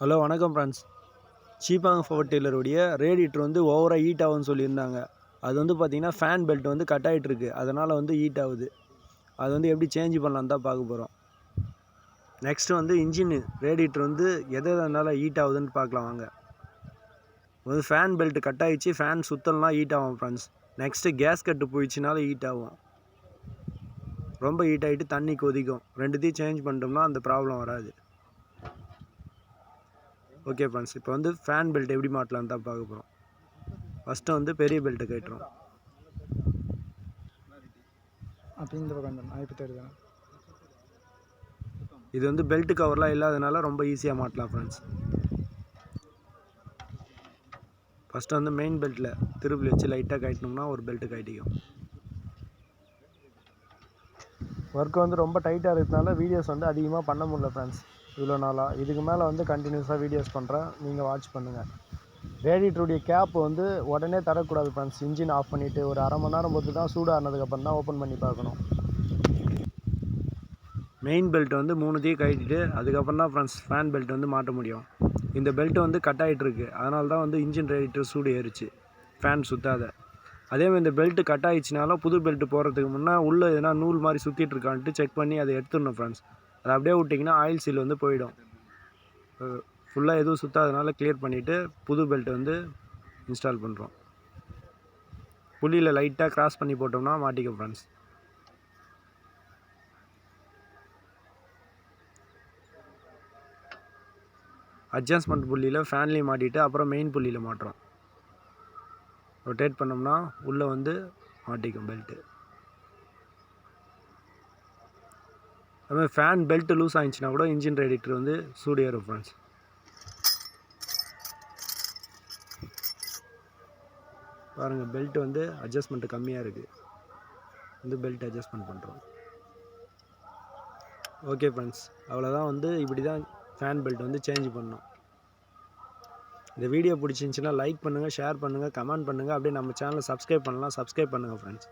Hello வணக்கம் friends. சீப்பாங் Powertiller உடைய radiator வந்து ஓவராக ஹீட் ஆகுதுன்னு சொல்லியிருந்தாங்க. அது வந்து பார்த்திங்கன்னா ஃபேன் பெல்ட் வந்து கட் ஆகிட்டுருக்கு, அதனால் வந்து ஹீட் ஆகுது. அது வந்து எப்படி சேஞ்ச் பண்ணலான்னு தான் பார்க்க போகிறோம். நெக்ஸ்ட்டு வந்து இன்ஜின் ரேடியேட்டர் வந்து எதனால ஹீட் ஆகுதுன்னு பார்க்கலாம் வாங்க. வந்து ஃபேன் பெல்ட் கட் ஆகிடுச்சு, ஃபேன் சுத்தலாம் ஹீட் ஆகும் ஃப்ரெண்ட்ஸ். நெக்ஸ்ட்டு கேஸ் கட்டு போயிடுச்சுனால ஹீட் ஆகும். ரொம்ப ஹீட் ஆகிட்டு தண்ணி கொதிக்கும். ரெண்டுத்தையும் சேஞ்ச் பண்ணிட்டோம்னா அந்த ப்ராப்ளம் வராது. ஓகே ஃப்ரெண்ட்ஸ், இப்போ வந்து ஃபேன் பெல்ட் எப்படி மாட்டலான்னு தான் பார்க்க போகிறோம். ஃபஸ்ட்டு வந்து பெரிய பெல்ட்டை கட்டுறோம். இது வந்து பெல்ட் கவர்லாம் இல்லாதனால ரொம்ப ஈஸியாக மாட்டலாம் ஃப்ரெண்ட்ஸ். ஃபஸ்ட்டு வந்து மெயின் பெல்ட்டில் திருப்பி வச்சு லைட்டாக கட்டினோம்னா ஒரு பெல்ட்டு கட்டிக்கும். ஒர்க் வந்து ரொம்ப டைட்டாக இருக்கிறதுனால வீடியோஸ் வந்து அதிகமாக பண்ண முடியல ஃப்ரெண்ட்ஸ் இவ்வளோ நாளாக. இதுக்கு மேலே வந்து கண்டினியூஸாக வீடியோஸ் பண்ணுறேன், நீங்கள் வாட்ச் பண்ணுங்கள். ரேடியேட்டருடைய கேப் வந்து உடனே தரக்கூடாது ஃப்ரெண்ட்ஸ். இன்ஜின் ஆஃப் பண்ணிவிட்டு ஒரு அரை மணி நேரம் பொறுத்து தான் சூடானதுக்கப்புறம் தான் ஓப்பன் பண்ணி பார்க்கணும். மெயின் பெல்ட் வந்து மூணுத்தையும் கட்டிட்டு அதுக்கப்புறம் தான் ஃப்ரெண்ட்ஸ் ஃபேன் பெல்ட் வந்து மாட்ட முடியும். இந்த பெல்ட் வந்து கட் ஆகிட்டுருக்கு, அதனால தான் வந்து இன்ஜின் ரேடியேட்டர் சூடு ஏறிச்சு, ஃபேன் சுற்றாத. அதேமாதிரி இந்த பெல்ட்டு கட் ஆகிடுச்சினாலும் புது பெல்ட்டு போகிறதுக்கு முன்னே உள்ளே எதனா நூல் மாதிரி சுற்றிட்டு இருக்கான்ட்டு செக் பண்ணி அதை எடுத்துடணும் ஃப்ரெண்ட்ஸ். அதை அப்படியே விட்டிங்கன்னா ஆயில் சீல் வந்து போயிடும். ஃபுல்லாக எதுவும் சுற்றாதனால கிளியர் பண்ணிவிட்டு புது பெல்ட் வந்து இன்ஸ்டால் பண்ணுறோம். புள்ளியில் லைட்டாக கிராஸ் பண்ணி போட்டோம்னா மாட்டிக்கும் ஃப்ரெண்ட்ஸ். அட்ஜஸ்ட்மெண்ட் புள்ளியில் ஃபேன்லேயும் மாட்டிட்டு அப்புறம் மெயின் புள்ளியில் மாட்டுறோம். ரொட்டேட் பண்ணோம்னா உள்ளே வந்து மாட்டிக்கும் பெல்ட்டு. அதுமாதிரி ஃபேன் பெல்ட் லூஸ் ஆகிடுச்சுன்னா கூட இன்ஜின் ரேடியேட்டர் வந்து சூடு ஏறும் ஃப்ரெண்ட்ஸ். பாருங்கள், பெல்ட் வந்து அட்ஜஸ்ட்மெண்ட்டு கம்மியாக இருக்குது, வந்து பெல்ட் அட்ஜஸ்ட்மெண்ட் பண்ணுறோம். ஓகே ஃப்ரெண்ட்ஸ், அவ்வளோதான். வந்து இப்படி தான் ஃபேன் பெல்ட் வந்து சேஞ்ச் பண்ணணும். இந்த வீடியோ பிடிச்சிருந்துச்சின்னா லைக் பண்ணுங்கள், ஷேர் பண்ணுங்கள், கமெண்ட் பண்ணுங்கள். அப்படியே நம்ம சேனலை சப்ஸ்கிரைப் பண்ணலாம், சப்ஸ்கிரைப் பண்ணுங்கள் ஃப்ரெண்ட்ஸ்.